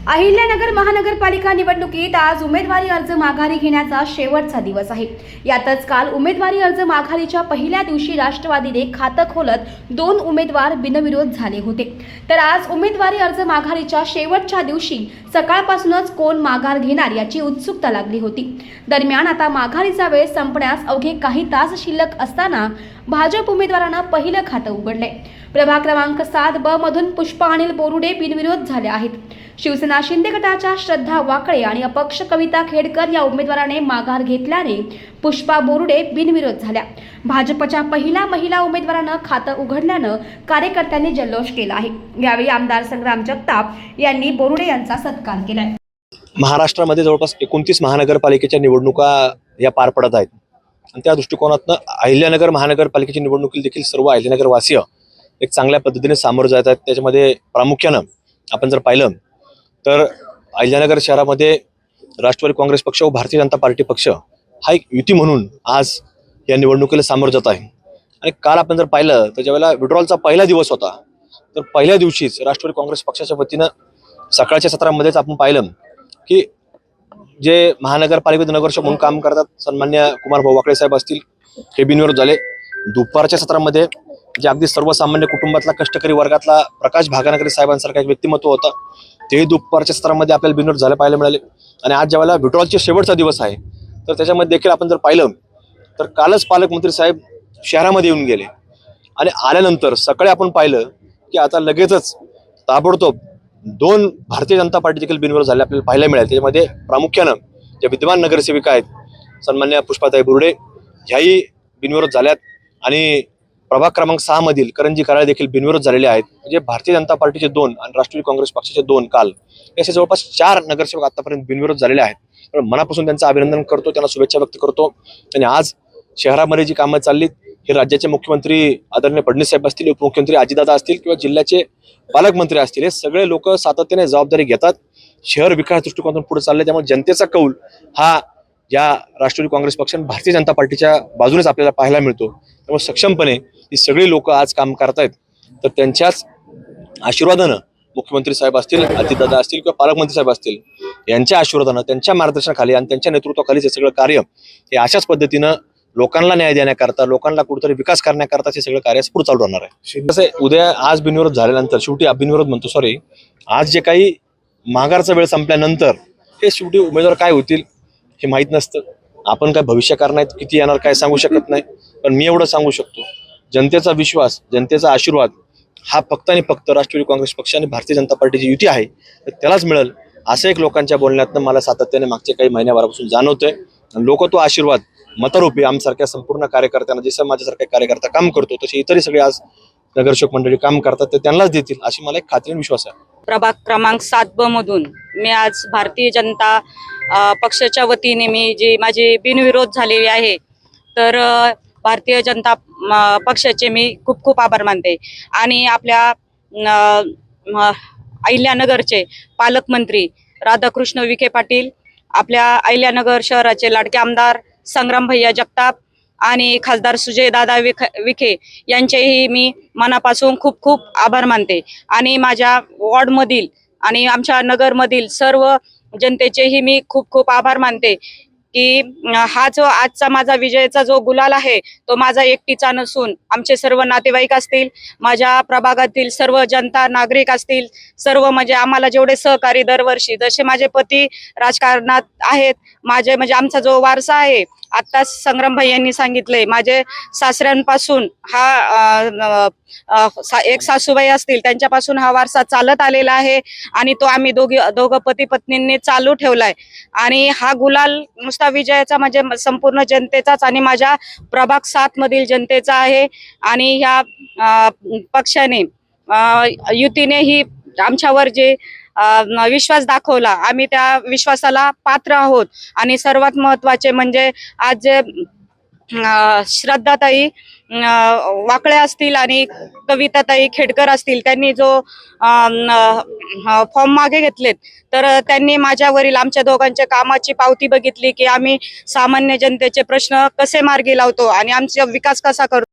अहिल्यानगर महानगरपालिका निवडणुकीत आज उमेदवारी अर्ज माघारी घेण्याचा शेवटचा दिवस आहे। यातच काल उमेदवारी अर्ज माघारीच्या पहिल्या दिवशी राष्ट्रवादीने खातं खोलत 2 उमेदवार बिनविरोध झाले होते। तर आज उमेदवारी अर्ज माघारीच्या शेवटच्या दिवशी सकाळपासूनच कोण माघार घेणार याची उत्सुकता लागली होती। दरम्यान आता माघारीचा वेळ संपण्यास अवघे काही तास शिल्लक असताना भाजप उमेदवारांना पहिलं खातं उघडले। प्रभाग क्रमांक 7 ब मधून पुष्पा अनिल बोरुडे बिनविरोध झाले आहेत। शिवसेना शिंदे गटाच्या श्रद्धा वाकळे आणि अपक्ष कविता खेडकर या उमेदवाराने माघार घेतल्याने पुष्पा बोरुडे बिनविरोध झाल्या। भाजपच्या पहिल्या महिला उमेदवारानं खातं उघडल्यानं कार्यकर्त्यांनी जल्लोष केला आहे। यावेळी आमदार संग्राम जगताप यांनी बोरुडे यांचा सत्कार केलाय। महाराष्ट्रामध्ये जवळपास 29 महानगरपालिकेच्या निवडणुका या पार पडत आहेत आणि त्या दृष्टिकोनातून अहिल्यानगर महानगरपालिकेची निवडणुकीत देखील सर्व अहिल्यानगर वासीय एक चांगल्या पद्धतीने सामोरं जात आहेत। त्याच्यामध्ये प्रामुख्यानं आपण जर पाहिलं तर अहिल्यानगर शहरामध्ये राष्ट्रवादी काँग्रेस पक्ष व भारतीय जनता पार्टी पक्ष हा एक युती म्हणून आज या निवडणुकीला सामोरं जात आहे। आणि काल आपण जर पाहिलं तर ज्यावेळेला विड्रॉलचा पहिला दिवस होता तर पहिल्या दिवशीच राष्ट्रवादी काँग्रेस पक्षाच्या वतीनं सकाळच्या सत्रामध्येच आपण पाहिलं की जे महानगरपालिकेत नगरसेवक म्हणून काम करतात सन्मान्य कुमार भाऊ वाकळे साहेब असतील हे बिनविरोध झाले। दुपारच्या सत्रामध्ये जे अगदी सर्वसामान्य कुटुंबातला कष्टकरी वर्गातला प्रकाश भागानगरी साहेबांसारखा एक व्यक्तिमत्व होता तेही दुपारच्या सत्रामध्ये आपल्याला बिनविरोध झाले पाहायला मिळाले। आणि आज ज्यावेळेला विड्रॉलचे शेवटचा दिवस आहे तर त्याच्यामध्ये देखील आपण जर पाहिलं तर कालच पालकमंत्री साहेब शहरामध्ये येऊन गेले आणि आल्यानंतर सकाळी आपण पाहिलं की आता लगेचच ताबडतोब 2 भारतीय जनता पार्टी देखील बिनविरोध झाले आपल्याला पाहायला मिळाले। त्याच्यामध्ये प्रामुख्यानं ज्या विद्यमान नगरसेविका आहेत सन्मान्य पुष्पाताई बोरुडे ह्याही बिनविरोध झाल्यात आणि प्रभाग क्रमांक 6 मधील करंजी कराळे देखील बिनविरोध झालेले आहेत। म्हणजे भारतीय जनता पार्टीचे 2 आणि राष्ट्रवादी काँग्रेस पक्षाचे 2 काल असे जवळपास 4 नगरसेवक आतापर्यंत बिनविरोध झालेले आहेत। तर मनापासून त्यांचं अभिनंदन करतो, त्यांना शुभेच्छा व्यक्त करतो। आणि आज शहरामध्ये जी कामं चाललीत हे राज्याचे मुख्यमंत्री आदरणीय फडणवीस साहेब असतील, उपमुख्यमंत्री अजितदादा असतील किंवा जिल्ह्याचे पालकमंत्री असतील हे सगळे लोक सातत्याने जबाबदारी घेतात। शहर विकास दृष्टिकोनातून पुढे चालले त्यामुळे जनतेचा कौल हा या राष्ट्रवादी काँग्रेस पक्ष आणि भारतीय जनता पार्टीच्या बाजूनेच आपल्याला पाहायला मिळतो। त्यामुळे सक्षमपणे ही सगळी लोक आज काम करतायत तर त्यांच्याच आशीर्वादानं मुख्यमंत्री साहेब असतील, अजितदादा असतील किंवा पालकमंत्री साहेब असतील यांच्या आशीर्वादानं त्यांच्या मार्गदर्शनाखाली आणि त्यांच्या नेतृत्वाखालीच हे सगळं कार्य हे अशाच पद्धतीनं लोकांना न्याय देण्याकरता लोकांना कुठेतरी विकास करण्याकरता हे सगळं कार्य पुढे चालू राहणार आहे। तसं उद्या आज बिनविरोध झाल्यानंतर शेवटी बिनविरोध म्हणतो सॉरी आज जे काही माघारचा वेळ संपल्यानंतर हे शेवटी उमेदवार काय होतील हे माहीत नसतं। आपण काय भविष्यकार नाहीत, किती येणार काय सांगू शकत नाही। पण मी एवढं सांगू शकतो जनतेचा विश्वास जनतेचा आशीर्वाद हा फक्त आणि फक्त राष्ट्रवादी काँग्रेस पक्ष आणि भारतीय जनता पार्टीची युती आहे तर त्यालाच मिळेल असं एक लोकांच्या बोलण्यातनं मला सातत्याने मागच्या काही महिन्याभरापासून जाणवतंय। लोक तो आशीर्वाद मतरूपी आमसारख्या संपूर्ण कार्यकर्त्यांना जसं माझ्यासारखे कार्यकर्ता काम करतो तसे इतरही सगळे आज नगरसेवक मंडळी काम करतात ते त्यांनाच देतील अशी मला एक खात्रीने विश्वास आहे। प्रभाग क्रमांक 7 ब मधून मी आज भारतीय जनता पक्षाच्या वतीने मी जी माझी बिनविरोध झालेली आहे तर भारतीय जनता पक्षाचे मी खूप खूप आभार मानते। आणि आपल्या अहिल्यानगरचे पालकमंत्री राधाकृष्ण विखे पाटील, आपल्या अहिल्यानगर शहराचे लाडके आमदार संग्राम भैया जगताप आणि खासदार सुजयदादा विखे यांचेही मी मनापासून खूप खूप आभार मानते। आणि माझ्या वॉर्डमधील आणि आमच्या नगरमधील सर्व जनतेचेही मी खूप खूप आभार मानते की हा जो आजचा माझा विजयाचा जो गुलाल आहे तो माझा एकटीचा नसून आमचे सर्व नातेवाईक असतील, माझ्या प्रभागातील सर्व जनता नागरिक असतील, सर्व म्हणजे आम्हाला जेवढे सहकारी दरवर्षी जसे माझे पती राजकारणात आहेत, माझे म्हणजे आमचा जो वारसा आहे आत्ताच संग्राम भाई यांनी सांगितले माझे सासऱ्यांपासून हा एक सासूबाई असतील त्यांच्यापासून हा वारसा चालत आलेला आहे आणि तो आम्ही दोघं पती पत्नींनी चालू ठेवलाय। आणि हा गुलाल नुसता विजयाचा म्हणजे संपूर्ण जनतेचाच आणि माझ्या प्रभाग 7 मधील जनतेचा आहे। आणि ह्या पक्षाने युतीने ही आमच्यावर जे विश्वास दाखवला आम्ही त्या विश्वासाला पात्र आहोत। आणि सर्वात महत्त्वाचे म्हणजे आज श्रद्धाताई वाकळे असतील आणि कविताताई खेडकर असतील त्यांनी जो फॉर्म मागे घेतलेत तर त्यांनी माझ्यावरील आमच्या दोघांच्या कामाची पावती बघितली की आम्ही सामान्य जनतेचे प्रश्न कसे मार्गी लावतो आणि आमचा विकास कसा करतो।